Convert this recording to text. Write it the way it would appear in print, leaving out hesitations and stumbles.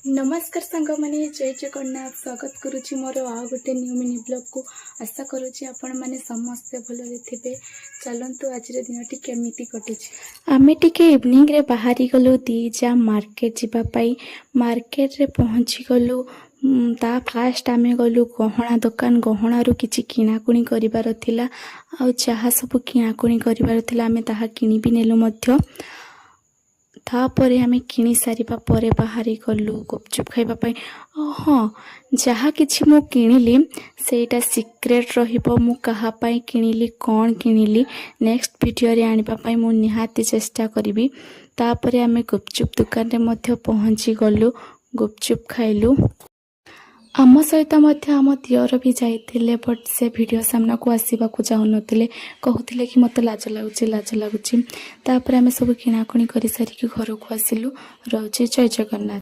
नमस्कार सांग मैंने जय जगन्नाथ स्वागत करुच्ची मोर आउ गोटे न्यू मिनी ब्लॉग को आशा करुच्ची आपण मैंने समस्ते भल थे। चलतु आज दिन टी केमिति कटुची आमे टिके इवनिंग रे बाहरी गलु दीजा मार्केट जीवाई मार्केट रे पहुँची गलु ता फास्ट आमे गलु गहना दुकान गहनारू किछि किणाकुणी करिवार थिला आ जहाँ सब किणाकुणी करिवार थिला आमे ताहा किनि भी नेलु मध्य। तापर आम किणी सारिबा परे बाहरी गलु गुपचुप खाइबापी। हाँ जहाँ किछि मु किणिली सेटा सिक्रेट रहिबो मु कहापाई किणिली कौन किणिली नेक्स्ट वीडियो रे आनिबा पई मु निहाती चेष्टा करिबी। तापर आम गुपचुप दुकान रे मध्य पहुँची गलु गुपचुप खाइलु। आम सहित आम दियर भी जाइथिले बट से वीडियो सामना को आसवा को जाऊ नथिले कहूथिले कि मते लाज लागुची। तापर आम सब किणाकुणी करि सारिकी घर को आसिलु। रहुची जय जगन्नाथ।